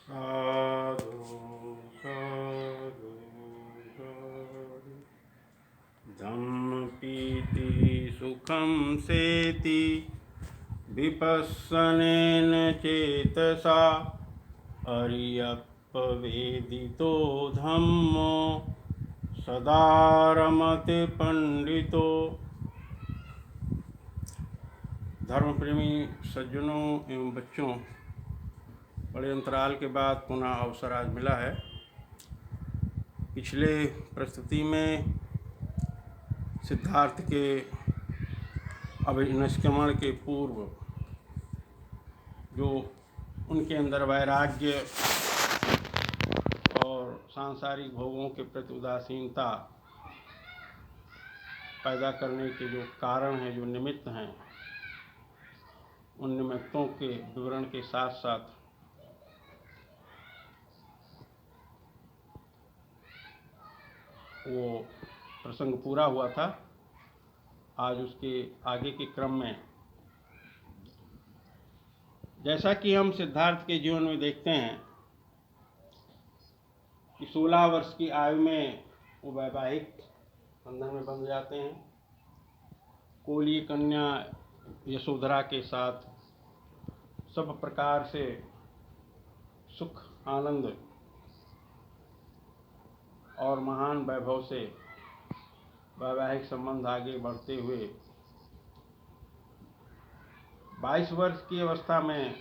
साधु साधु साधु धम्म पीति सुखम सेति विपस्सनेन चेतसा अर्यप्पवेदितो धम्मो सदा रमते पंडितो। धर्म प्रेमी सज्जनों एवं बच्चों, बड़े अंतराल के बाद पुनः अवसर आज मिला है। पिछले प्रस्तुति में सिद्धार्थ के अभिनिष्क्रमण के पूर्व जो उनके अंदर वैराग्य और सांसारिक भोगों के प्रति उदासीनता पैदा करने के जो कारण हैं, जो निमित्त हैं, उन निमित्तों के विवरण के साथ साथ वो प्रसंग पूरा हुआ था। आज उसके आगे के क्रम में, जैसा कि हम सिद्धार्थ के जीवन में देखते हैं कि 16 वर्ष की आयु में वो वैवाहिक बंधन में बंध जाते हैं। कोलीय कन्या यशोधरा के साथ सब प्रकार से सुख आनंद और महान वैभव से वैवाहिक संबंध आगे बढ़ते हुए 22 वर्ष की अवस्था में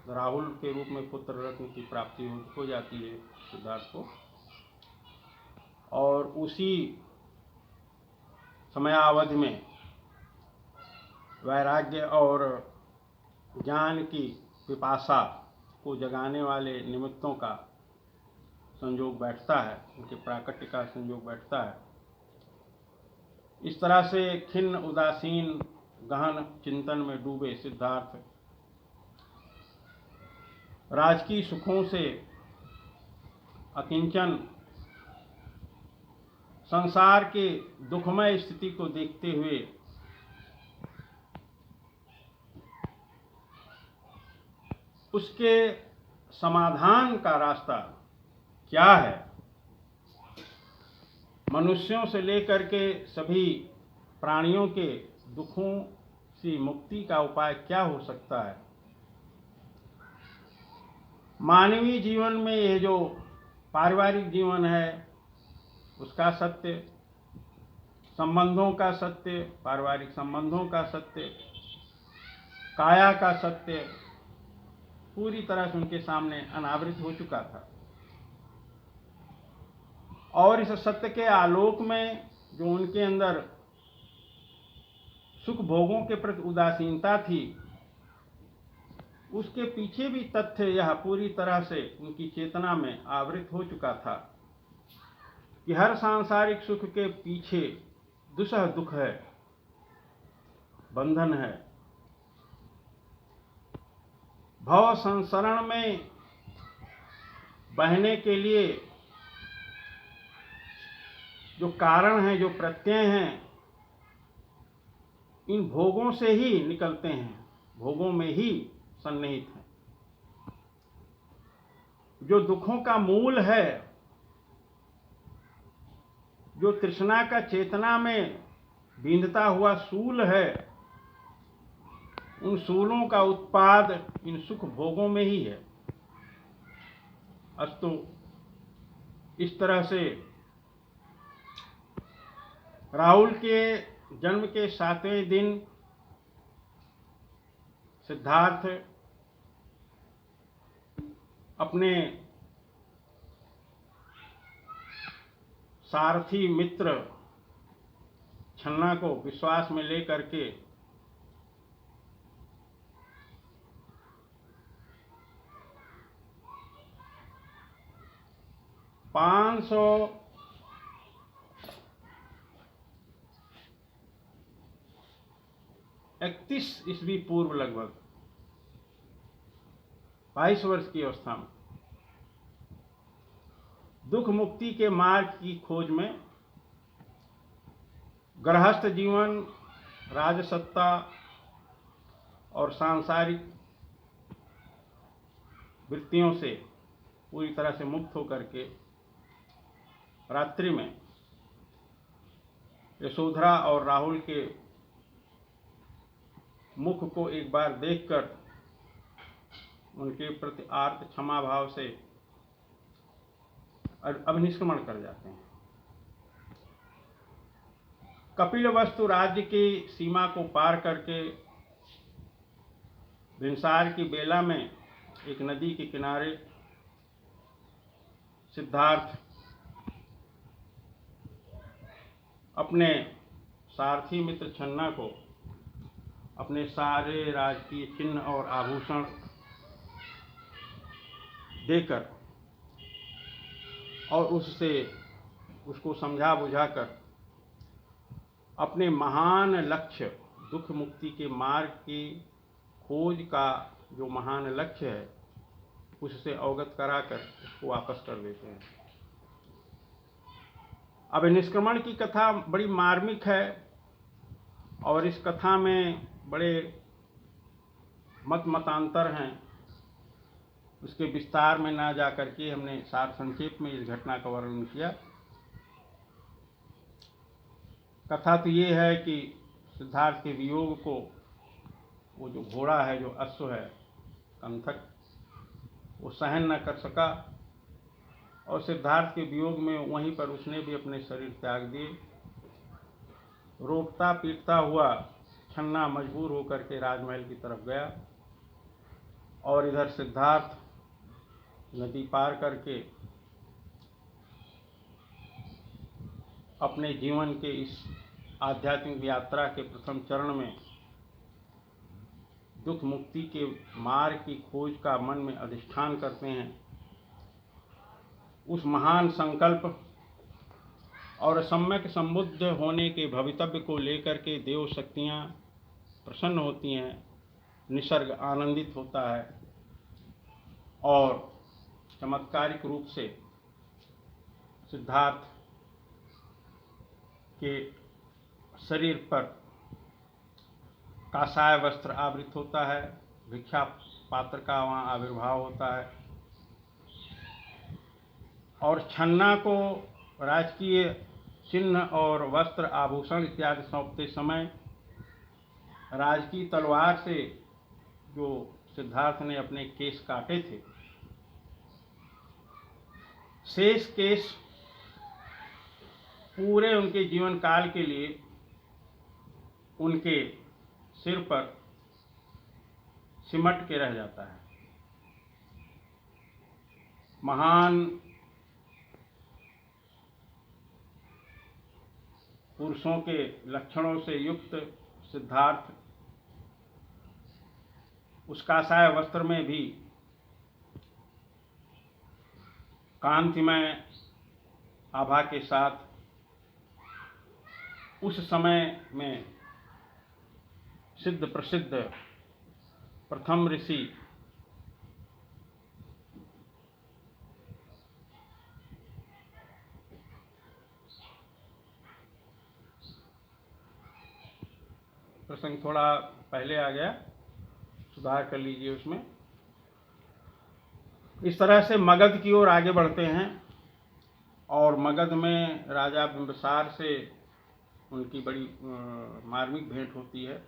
राहुल के रूप में पुत्र रत्न की प्राप्ति हो जाती है सिद्धार्थ को। और उसी समयावधि में वैराग्य और ज्ञान की पिपासा को जगाने वाले निमित्तों का संयोग बैठता है, उनके प्राकट्य का संयोग बैठता है। इस तरह से खिन्न उदासीन गहन चिंतन में डूबे सिद्धार्थ राजकीय सुखों से अकिंचन संसार के दुखमय स्थिति को देखते हुए उसके समाधान का रास्ता क्या है, मनुष्यों से लेकर के सभी प्राणियों के दुखों से मुक्ति का उपाय क्या हो सकता है, मानवीय जीवन में ये जो पारिवारिक जीवन है उसका सत्य, संबंधों का सत्य, पारिवारिक संबंधों का सत्य, काया का सत्य पूरी तरह से उनके सामने अनावृत हो चुका था। और इस सत्य के आलोक में जो उनके अंदर सुख भोगों के प्रति उदासीनता थी, उसके पीछे भी तथ्य यह पूरी तरह से उनकी चेतना में आवृत हो चुका था कि हर सांसारिक सुख के पीछे दुसह दुख है, बंधन है। भव संसरण में बहने के लिए जो कारण हैं, जो प्रत्यय हैं, इन भोगों से ही निकलते हैं, भोगों में ही सन्निहित हैं। जो दुखों का मूल है, जो तृष्णा का चेतना में बींधता हुआ सूल है, उन सूलों का उत्पाद इन सुख भोगों में ही है। अस्तु इस तरह से राहुल के जन्म के 7वें दिन सिद्धार्थ अपने सारथी मित्र छन्ना को विश्वास में लेकर के 531 ईस्वी पूर्व लगभग 22 वर्ष की अवस्था में दुख मुक्ति के मार्ग की खोज में गृहस्थ जीवन, राजसत्ता और सांसारिक वृत्तियों से पूरी तरह से मुक्त होकर के रात्रि में यशोधरा और राहुल के मुख को एक बार देखकर उनके प्रति आर्त क्षमा भाव से अभिनिष्क्रमण कर जाते हैं। कपिलवस्तु राज्य की सीमा को पार करके भिनसार की बेला में एक नदी के किनारे सिद्धार्थ अपने सारथी मित्र छन्ना को अपने सारे राजकीय चिन्ह और आभूषण देकर और उसको समझा बुझाकर अपने महान लक्ष्य दुख मुक्ति के मार्ग की खोज का जो महान लक्ष्य है उससे अवगत कराकर उसको वापस कर देते हैं। अब निष्क्रमण की कथा बड़ी मार्मिक है और इस कथा में बड़े मतांतर हैं। उसके विस्तार में ना जाकर के हमने सार संक्षेप में इस घटना का वर्णन किया। कथा तो ये है कि सिद्धार्थ के वियोग को वो जो घोड़ा है, जो अश्व है कंथक, वो सहन न कर सका और सिद्धार्थ के वियोग में वहीं पर उसने भी अपने शरीर त्याग दिए। रोकता पीटता हुआ छन्ना मजबूर होकर के राजमहल की तरफ गया और इधर सिद्धार्थ नदी पार करके अपने जीवन के इस आध्यात्मिक यात्रा के प्रथम चरण में दुख मुक्ति के मार्ग की खोज का मन में अधिष्ठान करते हैं। उस महान संकल्प और सम्यक संबुद्ध होने के भवितव्य को लेकर के देव शक्तियाँ प्रसन्न होती हैं, निसर्ग आनंदित होता है और चमत्कारिक रूप से सिद्धार्थ के शरीर पर कासाय वस्त्र आवृत होता है, भिक्षा पात्र का वहाँ आविर्भाव होता है और छन्ना को राजकीय चिन्ह और वस्त्र आभूषण इत्यादि सौंपते समय राजकीय तलवार से जो सिद्धार्थ ने अपने केस काटे थे, शेष केस पूरे उनके जीवन काल के लिए उनके सिर पर सिमट के रह जाता है। महान पुरुषों के लक्षणों से युक्त सिद्धार्थ उस कासाय वस्त्र में भी कांतिमय आभा के साथ उस समय में सिद्ध प्रसिद्ध प्रथम ऋषि प्रसंग थोड़ा पहले आ गया, सुधार कर लीजिए उसमें। इस तरह से मगध की ओर आगे बढ़ते हैं और मगध में राजा बिंबिसार से उनकी बड़ी मार्मिक भेंट होती है।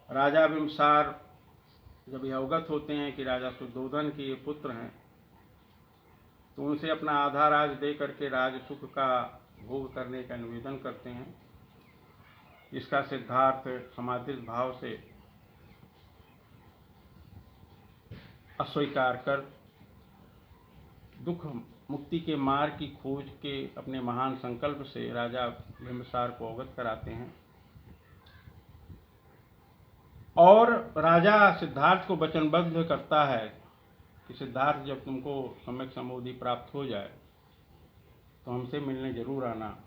राजा बिंबिसार जब यह अवगत होते हैं कि राजा शुद्धोधन के ये पुत्र हैं तो उनसे अपना आधा राज दे करके राज सुख का भोग करने का निवेदन करते हैं। इसका सिद्धार्थ समाधित भाव से अस्वीकार कर दुख मुक्ति के मार्ग की खोज के अपने महान संकल्प से राजा बिंबिसार को अवगत कराते हैं और राजा सिद्धार्थ को वचनबद्ध करता है कि सिद्धार्थ जब तुमको सम्यक संबोधि प्राप्त हो जाए तो हमसे मिलने जरूर आना,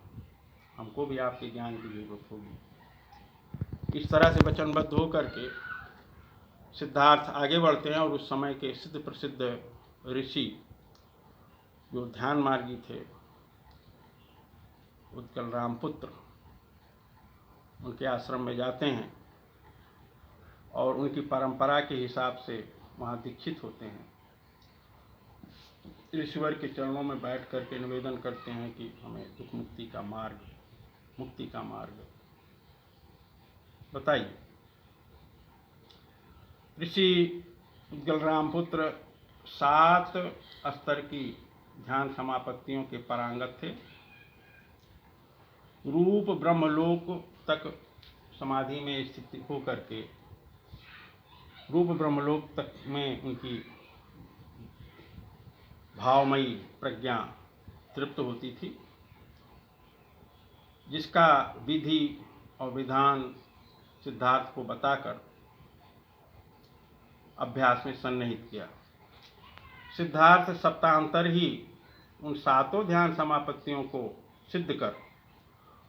हमको भी आपके ज्ञान की जरूरत होगी। इस तरह से वचनबद्ध होकर के सिद्धार्थ आगे बढ़ते हैं और उस समय के सिद्ध प्रसिद्ध ऋषि जो ध्यान मार्गी थे, उत्कल रामपुत्र, उनके आश्रम में जाते हैं और उनकी परंपरा के हिसाब से वहाँ दीक्षित होते हैं। ईश्वर के चरणों में बैठ करके निवेदन करते हैं कि हमें दुख मुक्ति का मार्ग, मुक्ति का मार्ग बताइए। ऋषि उद्गल रामपुत्र 7 स्तर की ध्यान समापत्तियों के पारंगत थे। रूप ब्रह्मलोक तक समाधि में स्थित होकर के रूप ब्रह्मलोक तक में उनकी भावमयी प्रज्ञा तृप्त होती थी, जिसका विधि और विधान सिद्धार्थ को बताकर अभ्यास में सन्निहित किया। सिद्धार्थ सप्ताहांतर ही उन 7 ध्यान समापत्तियों को सिद्ध कर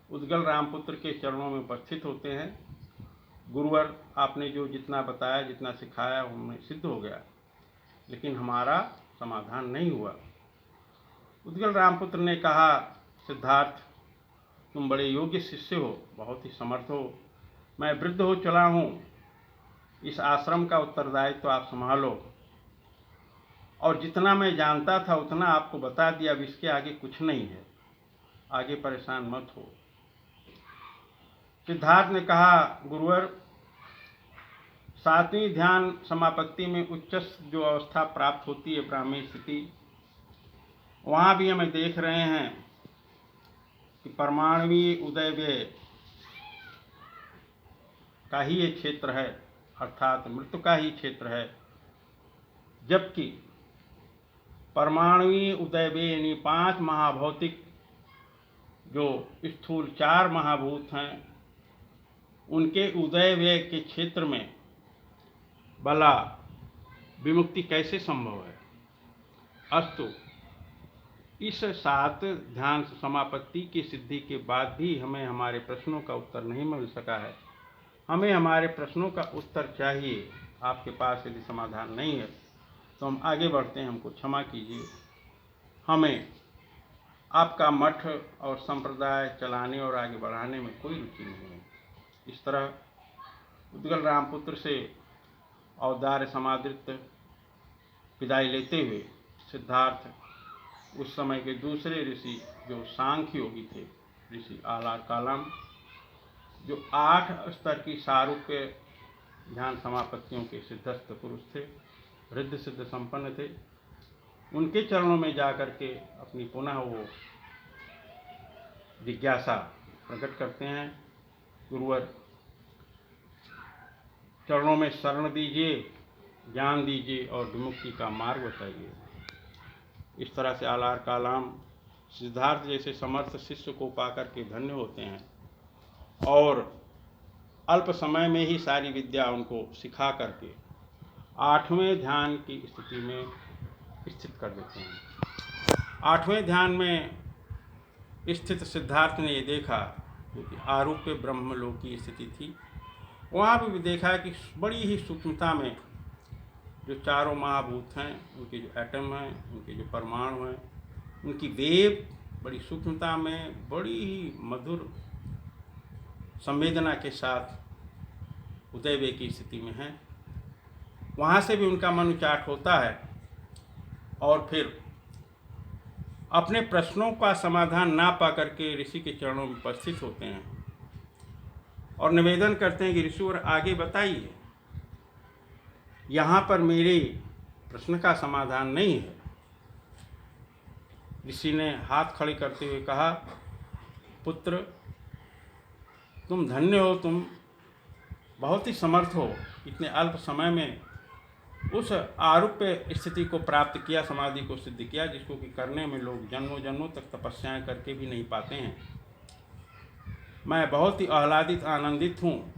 उद्गल रामपुत्र के चरणों में उपस्थित होते हैं। गुरुवर, आपने जो जितना बताया, जितना सिखाया, उनमें सिद्ध हो गया, लेकिन हमारा समाधान नहीं हुआ। उद्गल रामपुत्र ने कहा, सिद्धार्थ, तुम बड़े योग्य शिष्य हो, बहुत ही समर्थ हो, मैं वृद्ध हो चला हूँ, इस आश्रम का उत्तरदायित्व तो आप संभालो, और जितना मैं जानता था उतना आपको बता दिया, अब इसके आगे कुछ नहीं है, आगे परेशान मत हो। सिद्धार्थ ने कहा, गुरुवर, 7वीं ध्यान समापत्ति में उच्च जो अवस्था प्राप्त होती है, ब्राह्मी स्थिति, वहाँ भी हमें देख रहे हैं कि परमाणुवीय उदय व्यय का ही एक क्षेत्र है, अर्थात मृत्यु का ही क्षेत्र है, जबकि परमाणुवीय उदय व्यय यानी 5 महाभौतिक जो स्थूल 4 महाभूत हैं, उनके उदय व्यय के क्षेत्र में भला विमुक्ति कैसे संभव है। अस्तु, इस 7 ध्यान समापत्ति की सिद्धि के बाद भी हमें हमारे प्रश्नों का उत्तर नहीं मिल सका है। हमें हमारे प्रश्नों का उत्तर चाहिए। आपके पास यदि समाधान नहीं है तो हम आगे बढ़ते हैं, हमको क्षमा कीजिए। हमें आपका मठ और संप्रदाय चलाने और आगे बढ़ाने में कोई रुचि नहीं है। इस तरह उद्गल रामपुत्र से औदार्य समादृत विदाई लेते हुए सिद्धार्थ उस समय के दूसरे ऋषि जो सांख्य योगी थे, ऋषि आलार कालम, जो 8 स्तर की सारूप्य ध्यान समापत्तियों के सिद्धस्थ पुरुष थे, रिद्ध सिद्ध संपन्न थे, उनके चरणों में जाकर के अपनी पुनः वो जिज्ञासा प्रकट करते हैं। गुरुवर, चरणों में शरण दीजिए, ज्ञान दीजिए और विमुक्ति का मार्ग बताइए। इस तरह से आलार कालाम सिद्धार्थ जैसे समर्थ शिष्य को पाकर के धन्य होते हैं और अल्प समय में ही सारी विद्या उनको सिखा करके 8वें ध्यान की स्थिति में स्थित कर देते हैं। 8वें ध्यान में स्थित सिद्धार्थ ने ये देखा, क्योंकि आरूप्य ब्रह्मलोक की स्थिति थी, वहाँ भी देखा कि बड़ी ही सूक्ष्मता में जो 4 महाभूत हैं, उनके जो एटम हैं, उनके जो परमाणु हैं, उनकी वेव बड़ी सूक्ष्मता में, बड़ी ही मधुर संवेदना के साथ उदय की स्थिति में है। वहाँ से भी उनका मन उचाट होता है और फिर अपने प्रश्नों का समाधान ना पा करके ऋषि के चरणों में उपस्थित होते हैं और निवेदन करते हैं कि ऋषिवर आगे बताइए, यहाँ पर मेरे प्रश्न का समाधान नहीं है। ऋषि ने हाथ खड़े करते हुए कहा, पुत्र, तुम धन्य हो, तुम बहुत ही समर्थ हो, इतने अल्प समय में उस आरूप्य स्थिति को प्राप्त किया, समाधि को सिद्ध किया, जिसको कि करने में लोग जन्मों जन्मों तक तपस्याएं करके भी नहीं पाते हैं। मैं बहुत ही आह्लादित आनंदित हूँ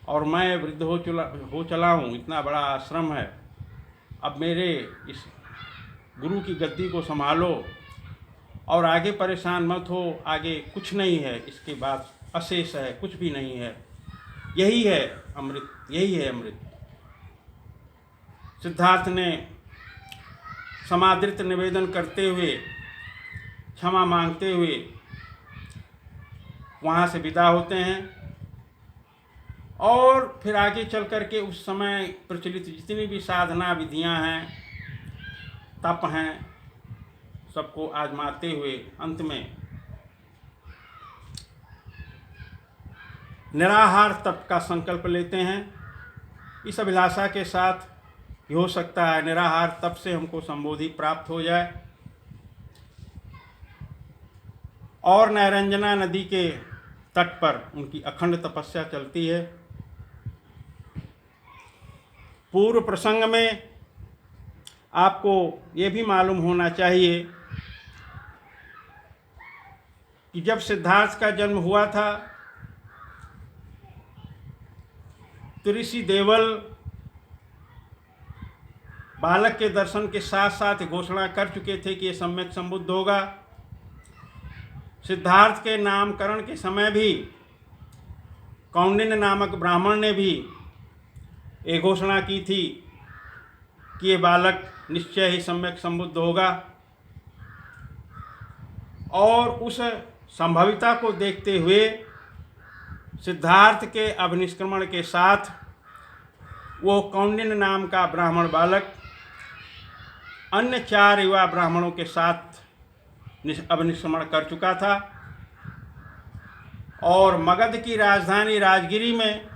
और मैं वृद्ध हो चला हूँ, इतना बड़ा आश्रम है, अब मेरे इस गुरु की गद्दी को संभालो और आगे परेशान मत हो, आगे कुछ नहीं है, इसके बाद अशेष है, कुछ भी नहीं है, यही है अमृत, यही है अमृत। सिद्धार्थ ने समादृत निवेदन करते हुए, क्षमा मांगते हुए वहाँ से विदा होते हैं और फिर आगे चल कर के उस समय प्रचलित जितनी भी साधना विधियाँ हैं तप हैं, सबको आजमाते हुए अंत में निराहार तप का संकल्प लेते हैं। इस अभिलाषा के साथ ये हो सकता है निराहार तप से हमको संबोधि प्राप्त हो जाए। और नैरंजना नदी के तट पर उनकी अखंड तपस्या चलती है। पूर्व प्रसंग में आपको ये भी मालूम होना चाहिए कि जब सिद्धार्थ का जन्म हुआ था तो ऋषि देवल बालक के दर्शन के साथ साथ घोषणा कर चुके थे कि ये सम्यक संबुद्ध होगा। सिद्धार्थ के नामकरण के समय भी कौंडिन्य नामक ब्राह्मण ने भी ये घोषणा की थी कि ये बालक निश्चय ही सम्यक संबुद्ध होगा। और उस संभाविता को देखते हुए सिद्धार्थ के अभिनिष्क्रमण के साथ वो कौंडिन्य नाम का ब्राह्मण बालक अन्य 4 युवा ब्राह्मणों के साथ अभिनिष्क्रमण कर चुका था। और मगध की राजधानी राजगिरी में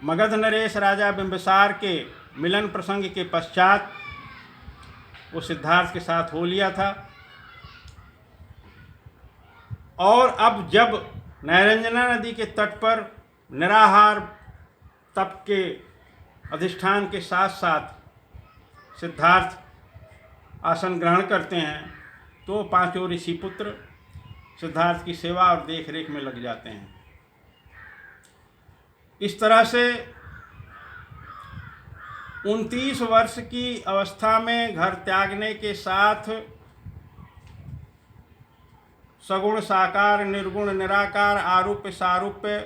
मगध नरेश राजा बिंबिसार के मिलन प्रसंग के पश्चात वो सिद्धार्थ के साथ हो लिया था। और अब जब नैरंजना नदी के तट पर निराहार तप के अधिष्ठान के साथ साथ सिद्धार्थ आसन ग्रहण करते हैं तो 5 ऋषि पुत्र सिद्धार्थ की सेवा और देखरेख में लग जाते हैं। इस तरह से 29 वर्ष की अवस्था में घर त्यागने के साथ सगुण साकार निर्गुण निराकार आरूप्य सारूप्य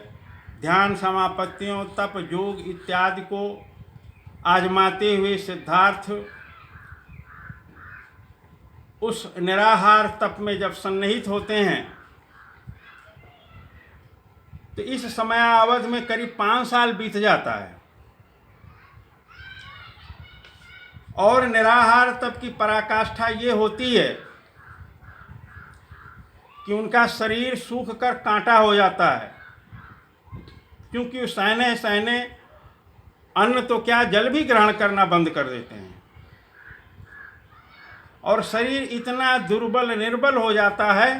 ध्यान समापत्तियों तप योग इत्यादि को आजमाते हुए सिद्धार्थ उस निराहार तप में जब सन्निहित होते हैं तो इस समयावधि में करीब 5 साल बीत जाता है। और निराहार तप की पराकाष्ठा ये होती है कि उनका शरीर सूख कर कांटा हो जाता है, क्योंकि वो सहने सहने अन्न तो क्या जल भी ग्रहण करना बंद कर देते हैं। और शरीर इतना दुर्बल निर्बल हो जाता है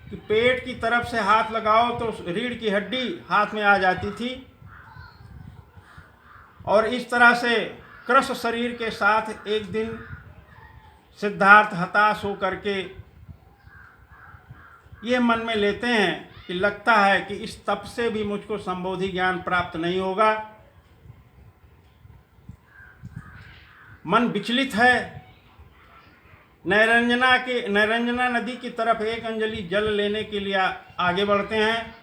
कि पेट की तरफ से हाथ लगाओ तो रीढ़ की हड्डी हाथ में आ जाती थी। और इस तरह से क्रश शरीर के साथ एक दिन सिद्धार्थ हताश हो करके ये मन में लेते हैं कि लगता है कि इस तप से भी मुझको संबोधि ज्ञान प्राप्त नहीं होगा। मन विचलित है। नैरंजना नदी की तरफ एक अंजलि जल लेने के लिए आगे बढ़ते हैं।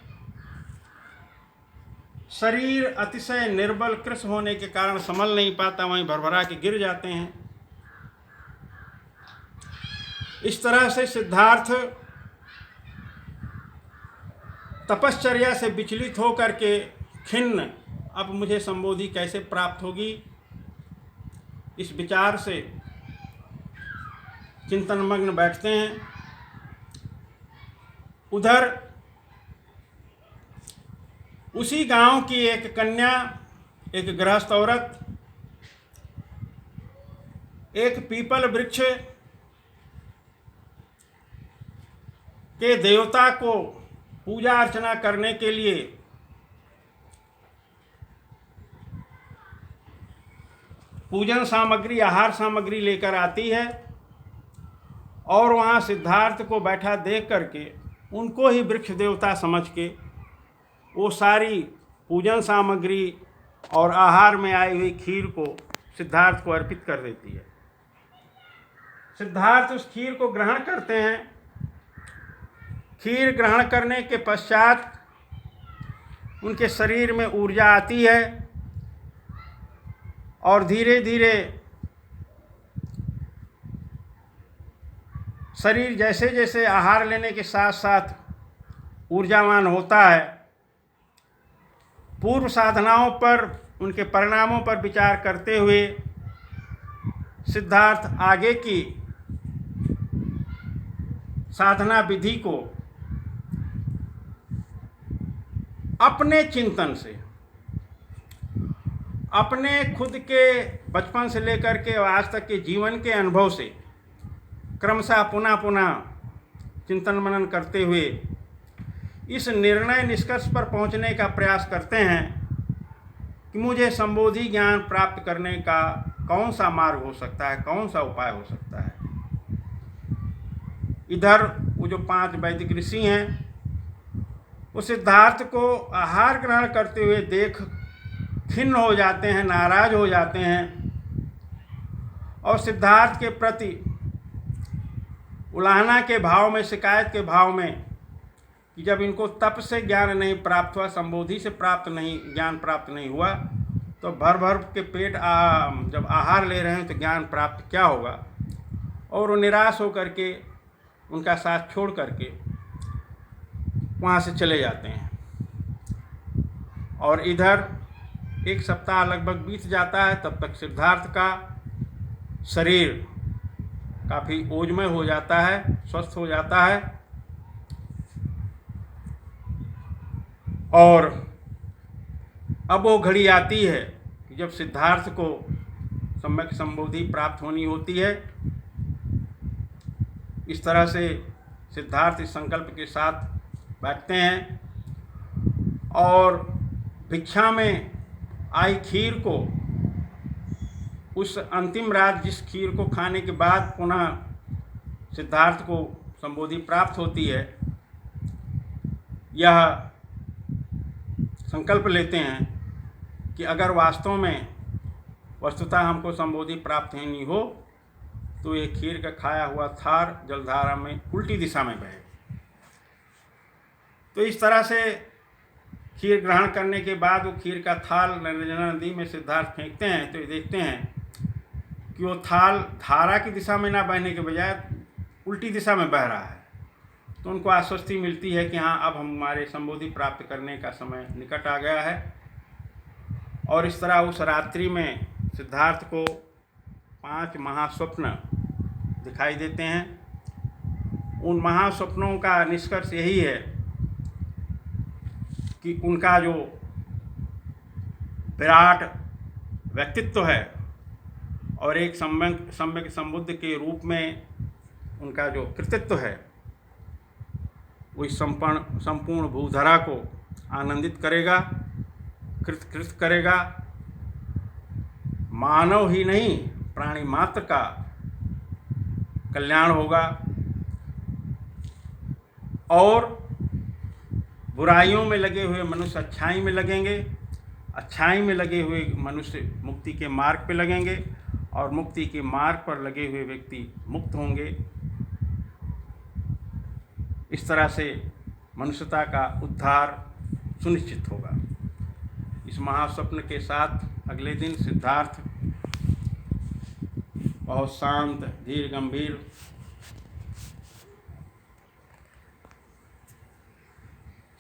शरीर अतिशय निर्बल कृश होने के कारण संभल नहीं पाता, वहीं भरभरा के गिर जाते हैं। इस तरह से सिद्धार्थ तपश्चर्या से विचलित होकर के खिन्न, अब मुझे संबोधि कैसे प्राप्त होगी, इस विचार से चिंतनमग्न बैठते हैं। उधर उसी गांव की एक कन्या, एक गृहस्थ औरत, एक पीपल वृक्ष के देवता को पूजा अर्चना करने के लिए पूजन सामग्री आहार सामग्री लेकर आती है। और वहाँ सिद्धार्थ को बैठा देख करके उनको ही वृक्ष देवता समझ के वो सारी पूजन सामग्री और आहार में आई हुई खीर को सिद्धार्थ को अर्पित कर देती है। सिद्धार्थ उस खीर को ग्रहण करते हैं। खीर ग्रहण करने के पश्चात उनके शरीर में ऊर्जा आती है और धीरे धीरे शरीर जैसे जैसे आहार लेने के साथ साथ ऊर्जावान होता है, पूर्व साधनाओं पर उनके परिणामों पर विचार करते हुए सिद्धार्थ आगे की साधना विधि को अपने चिंतन से, अपने खुद के बचपन से लेकर के आज तक के जीवन के अनुभव से क्रमशः पुनः पुनः चिंतन मनन करते हुए इस निर्णय निष्कर्ष पर पहुंचने का प्रयास करते हैं कि मुझे संबोधि ज्ञान प्राप्त करने का कौन सा मार्ग हो सकता है, कौन सा उपाय हो सकता है। इधर वो जो 5 वैदिक ऋषि हैं वो सिद्धार्थ को आहार ग्रहण करते हुए देख खिन्न हो जाते हैं, नाराज हो जाते हैं और सिद्धार्थ के प्रति उलाहना के भाव में, शिकायत के भाव में कि जब इनको तप से ज्ञान नहीं प्राप्त हुआ, संबोधि से ज्ञान प्राप्त नहीं हुआ, तो भर भर के पेट जब आहार ले रहे हैं तो ज्ञान प्राप्त क्या होगा। और वो निराश होकर के उनका साथ छोड़ करके वहाँ से चले जाते हैं। और इधर 1 सप्ताह लगभग बीत जाता है, तब तक सिद्धार्थ का शरीर काफ़ी ओजमय हो जाता है, स्वस्थ हो जाता है और अब वो घड़ी आती है कि जब सिद्धार्थ को सम्यक संबोधि प्राप्त होनी होती है। इस तरह से सिद्धार्थ इस संकल्प के साथ बैठते हैं और भिक्षा में आई खीर को, उस अंतिम रात जिस खीर को खाने के बाद पुनः सिद्धार्थ को संबोधि प्राप्त होती है, यह संकल्प लेते हैं कि अगर वास्तव में वस्तुतः हमको संबोधि प्राप्त नहीं हो तो ये खीर का खाया हुआ थार जलधारा में उल्टी दिशा में बहे। तो इस तरह से खीर ग्रहण करने के बाद वो खीर का थाल नर्मदा नदी में सिद्धार्थ फेंकते हैं तो ये देखते हैं कि वो थाल धारा की दिशा में ना बहने के बजाय उल्टी दिशा में बह रहा है। तो उनको आश्वस्ति मिलती है कि हाँ, अब हमारे संबोधि प्राप्त करने का समय निकट आ गया है। और इस तरह उस रात्रि में सिद्धार्थ को 5 महास्वप्न दिखाई देते हैं। उन महास्वप्नों का निष्कर्ष यही है कि उनका जो विराट व्यक्तित्व है और एक सम्यक संबुद्ध के रूप में उनका जो कृतित्व है वो इस संपूर्ण भूधरा को आनंदित करेगा, कृत करेगा। मानव ही नहीं, प्राणी मात्र का कल्याण होगा और बुराइयों में लगे हुए मनुष्य अच्छाई में लगेंगे, अच्छाई में लगे हुए मनुष्य मुक्ति के मार्ग पे लगेंगे और मुक्ति के मार्ग पर लगे हुए व्यक्ति मुक्त होंगे। इस तरह से मनुष्यता का उद्धार सुनिश्चित होगा। इस महास्वप्न के साथ अगले दिन सिद्धार्थ बहुत शांत, धीर गंभीर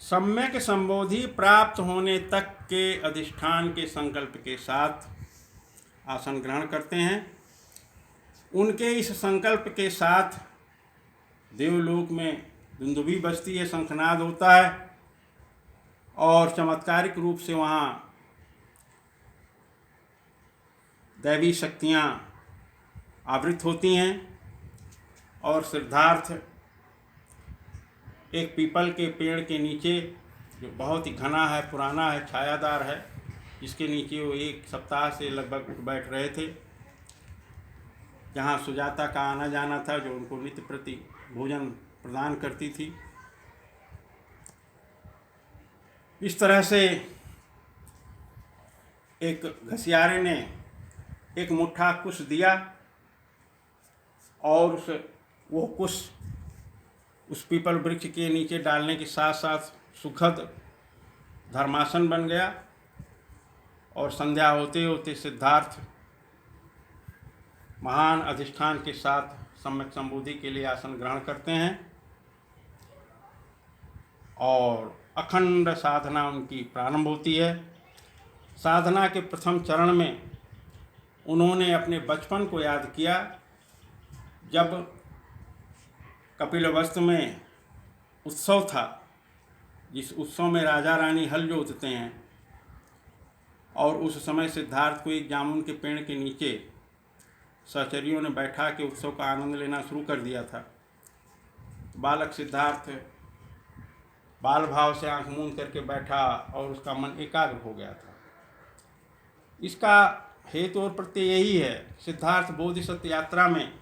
सम्यक संबोधि प्राप्त होने तक के अधिष्ठान के संकल्प के साथ आसन ग्रहण करते हैं। उनके इस संकल्प के साथ देवलोक में दुंदुभी बजती है, शंखनाद होता है और चमत्कारिक रूप से वहाँ दैवी शक्तियाँ आवृत होती हैं और सिद्धार्थ एक पीपल के पेड़ के नीचे, जो बहुत ही घना है, पुराना है, छायादार है, इसके नीचे वो 1 सप्ताह से लगभग उठ बैठ रहे थे, जहाँ सुजाता का आना जाना था, जो उनको नित्य प्रति भोजन प्रदान करती थी। इस तरह से एक घसियारे ने एक मुट्ठा कुश दिया और वो कुश उस पीपल वृक्ष के नीचे डालने के साथ साथ सुखद धर्मासन बन गया और संध्या होते होते सिद्धार्थ महान अधिष्ठान के साथ सम्यक संबोधि के लिए आसन ग्रहण करते हैं और अखंड साधना उनकी प्रारंभ होती है। साधना के प्रथम चरण में उन्होंने अपने बचपन को याद किया, जब कपिलवस्तु में उत्सव था, जिस उत्सव में राजा रानी हल जोतते हैं, और उस समय सिद्धार्थ को एक जामुन के पेड़ के नीचे सहचरियों ने बैठा के उत्सव का आनंद लेना शुरू कर दिया था। बालक सिद्धार्थ बाल भाव से आंख मूंद करके बैठा और उसका मन एकाग्र हो गया था। इसका हेतु और प्रत्यय यही है, सिद्धार्थ बोधिसत्व यात्रा में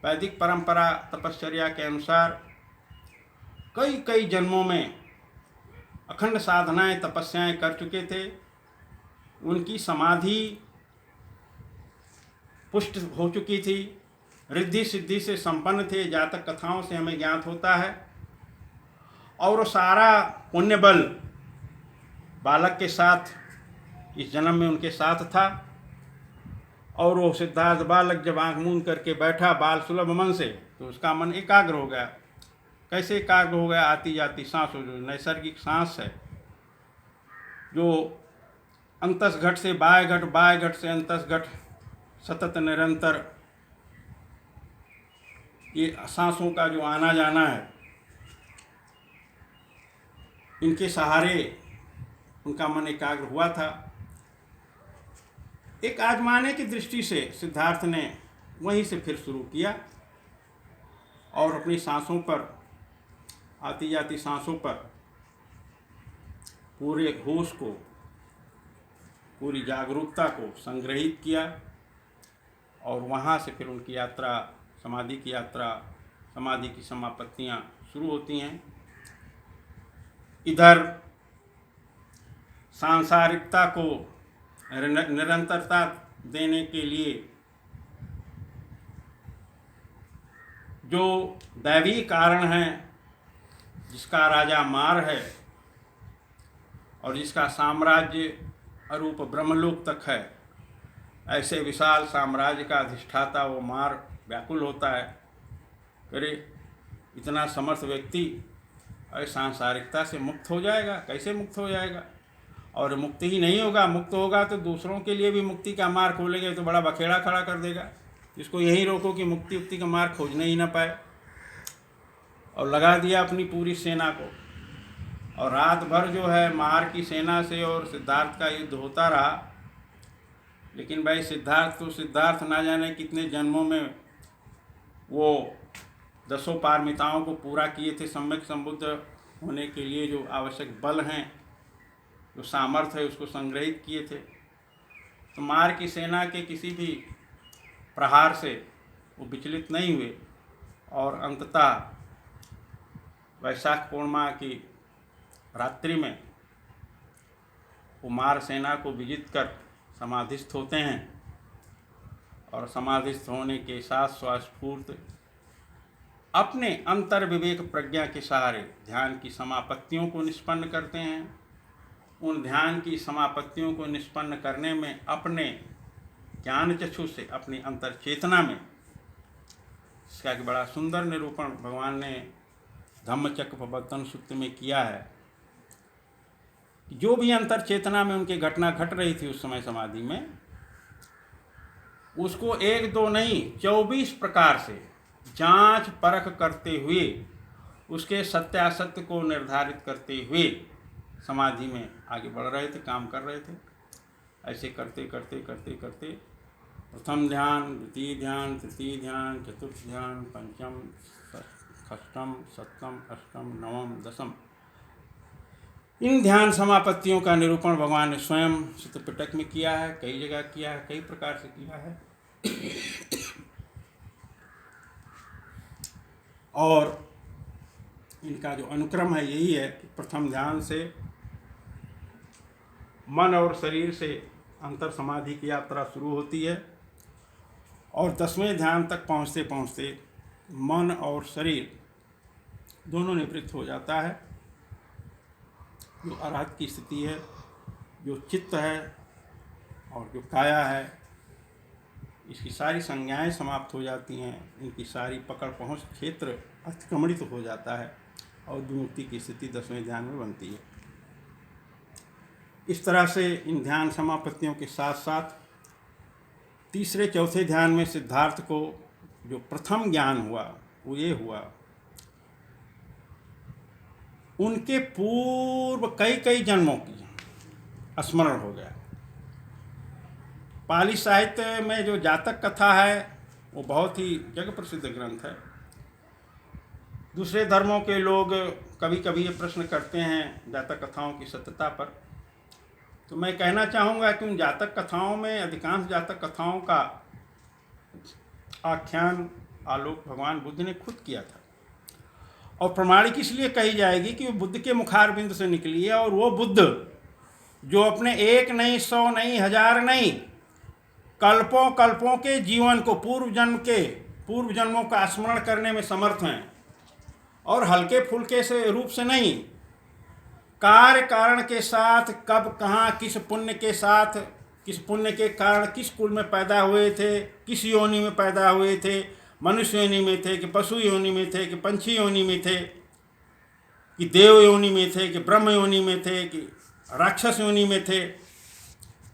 वैदिक परंपरा तपश्चर्या के अनुसार कई कई जन्मों में अखंड साधनाएं तपस्याएं कर चुके थे। उनकी समाधि पुष्ट हो चुकी थी, रिद्धि सिद्धि से संपन्न थे, जातक कथाओं से हमें ज्ञात होता है। और सारा पुण्य बल बालक के साथ इस जन्म में उनके साथ था। और वो सिद्धार्थ बालक जब आंख मूंद करके बैठा बाल सुलभ मन से, तो उसका मन एकाग्र हो गया। कैसे एकाग्र हो गया? आती जाती सांसों, जो नैसर्गिक सांस है, जो अंतस घट से बाह्य घट से अंतस घट सतत निरंतर ये सांसों का जो आना जाना है, इनके सहारे उनका मन एकाग्र हुआ था। एक आजमाने की दृष्टि से सिद्धार्थ ने वहीं से फिर शुरू किया और अपनी सांसों पर, आती जाती सांसों पर पूरे होश को, पूरी जागरूकता को संग्रहित किया। और वहाँ से फिर उनकी यात्रा, समाधि की यात्रा, समाधि की समापत्तियाँ शुरू होती हैं। इधर सांसारिकता को निरंतरता देने के लिए जो दैवी कारण है, जिसका राजा मार है और जिसका साम्राज्य अरूप ब्रह्मलोक तक है, ऐसे विशाल साम्राज्य का अधिष्ठाता वो मार व्याकुल होता है। अरे इतना समर्थ व्यक्ति अरे सांसारिकता से मुक्त हो जाएगा? कैसे मुक्त हो जाएगा? और मुक्त ही नहीं होगा, मुक्त होगा तो दूसरों के लिए भी मुक्ति का मार्ग खोलेगा, तो बड़ा बखेड़ा खड़ा कर देगा। इसको यहीं रोको कि मुक्ति का मार्ग खोजने ही ना पाए। और लगा दिया अपनी पूरी सेना को, और रात भर जो है मार की सेना से और सिद्धार्थ का युद्ध होता रहा। लेकिन भाई सिद्धार्थ ना जाने कितने जन्मों में वो 10 पारमिताओं को पूरा किए थे। सम्यक संबुद्ध होने के लिए जो आवश्यक बल हैं, जो सामर्थ्य है, उसको संग्रहित किए थे। तो मार की सेना के किसी भी प्रहार से वो विचलित नहीं हुए और अंततः वैशाख पूर्णिमा की रात्रि में वो मार सेना को विजित कर समाधिस्थ होते हैं। और समाधिस्थ होने के साथ स्वस्फूर्त अपने अंतर विवेक प्रज्ञा के सहारे ध्यान की समापत्तियों को निष्पन्न करते हैं। उन ध्यान की समापत्तियों को निष्पन्न करने में अपने ज्ञान चक्षु से, अपनी अंतर चेतना में, इसका एक बड़ा सुंदर निरूपण भगवान ने धम्मचक्र प्रवर्तन सूत्र में किया है। जो भी अंतर चेतना में उनकी घटना घट रही थी उस समय समाधि में, उसको 1 2 नहीं 24 प्रकार से जांच परख करते हुए, उसके सत्यासत्य को निर्धारित करते हुए समाधि में आगे बढ़ रहे थे, काम कर रहे थे। ऐसे करते करते करते करते प्रथम ध्यान, द्वितीय ध्यान, तृतीय ध्यान, चतुर्थ ध्यान, पंचम, षष्ठम, सप्तम, अष्टम, नवम, दशम, इन ध्यान समापत्तियों का निरूपण भगवान ने स्वयं सूत्रपिटक में किया है, कई जगह किया है, कई प्रकार से किया है। और इनका जो अनुक्रम है यही है कि प्रथम ध्यान से मन और शरीर से अंतर समाधि की यात्रा शुरू होती है और 10वें ध्यान तक पहुँचते पहुँचते मन और शरीर दोनों निवृत्त हो जाता है। जो अरहत की स्थिति है, जो चित्त है और जो काया है, इसकी सारी संज्ञाएं समाप्त हो जाती हैं, इनकी सारी पकड़ पहुंच क्षेत्र अतिक्रमणित हो जाता है और विमुक्ति की स्थिति 10वें ध्यान में बनती है। इस तरह से इन ध्यान समापत्तियों के साथ साथ तीसरे चौथे ध्यान में सिद्धार्थ को जो प्रथम ज्ञान हुआ वो ये हुआ, उनके पूर्व कई कई जन्मों की स्मरण हो गया। पाली साहित्य में जो जातक कथा है वो बहुत ही जग प्रसिद्ध ग्रंथ है। दूसरे धर्मों के लोग कभी कभी ये प्रश्न करते हैं जातक कथाओं की सत्यता पर, तो मैं कहना चाहूँगा कि उन जातक कथाओं में अधिकांश जातक कथाओं का आख्यान आलोक भगवान बुद्ध ने खुद किया था, और प्रमाणिक इसलिए कही जाएगी कि वो बुद्ध के मुखारबिंद से निकली है। और वो बुद्ध जो अपने एक नहीं, 100 नहीं, 1000 नहीं, कल्पों कल्पों के जीवन को, पूर्व जन्मों का स्मरण करने में समर्थ हैं, और हल्के फुल्के से रूप से नहीं, कार्य कारण के साथ, कब कहाँ किस पुण्य के साथ, किस पुण्य के कारण किस कुल में पैदा हुए थे, किस योनि में पैदा हुए थे, मनुष्य योनि में थे कि पशु योनि में थे कि पंछी योनि में थे कि देव योनि में थे कि ब्रह्म योनि में थे कि राक्षस योनि में थे,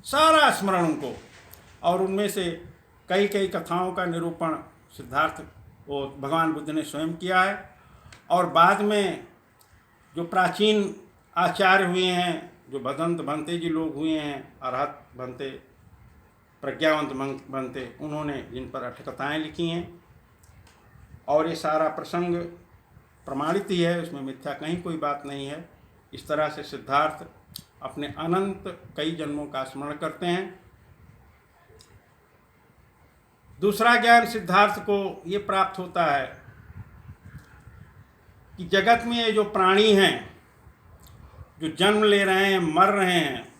सारा स्मरण उनको। और उनमें से कई कई कथाओं का निरूपण सिद्धार्थ वो भगवान बुद्ध ने स्वयं किया है। और बाद में जो प्राचीन आचार्य हुए हैं, जो भदंत भंते जी लोग हुए हैं, अरहत भंते, प्रज्ञावंत भंते, उन्होंने जिन पर अठकथाएँ लिखी हैं, और ये सारा प्रसंग प्रमाणित ही है, उसमें मिथ्या कहीं कोई बात नहीं है। इस तरह से सिद्धार्थ अपने अनंत कई जन्मों का स्मरण करते हैं। दूसरा ज्ञान सिद्धार्थ को ये प्राप्त होता है कि जगत में ये जो प्राणी हैं, जो जन्म ले रहे हैं, मर रहे हैं,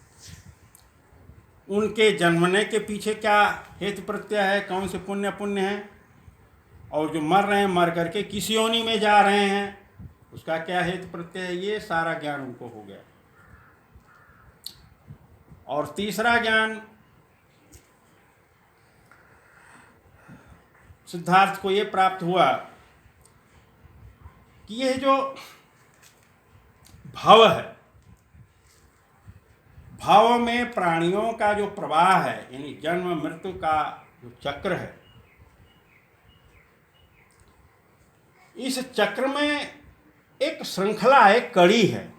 उनके जन्मने के पीछे क्या हेतु प्रत्यय है, कौन से पुण्य पुण्य है, और जो मर रहे हैं, मर करके किस योनि में जा रहे हैं, उसका क्या हेतु प्रत्यय है, ये सारा ज्ञान उनको हो गया। और तीसरा ज्ञान सिद्धार्थ को ये प्राप्त हुआ कि यह जो भव है, भव में प्राणियों का जो प्रवाह है, यानी जन्म मृत्यु का जो चक्र है, इस चक्र में एक श्रृंखला है, कड़ी है।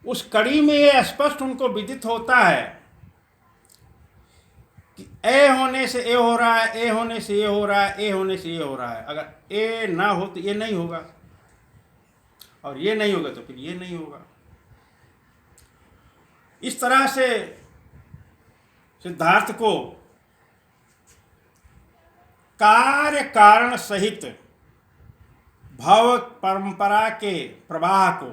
उस कड़ी में ये स्पष्ट उनको विदित होता है कि ए होने से ए हो रहा है, ए होने से ये हो रहा है, ए होने से ये हो रहा है। अगर ए ना हो तो ये नहीं होगा, और ये नहीं होगा तो फिर ये नहीं होगा। इस तरह से सिद्धार्थ को कार्य कारण सहित भव परंपरा के प्रवाह को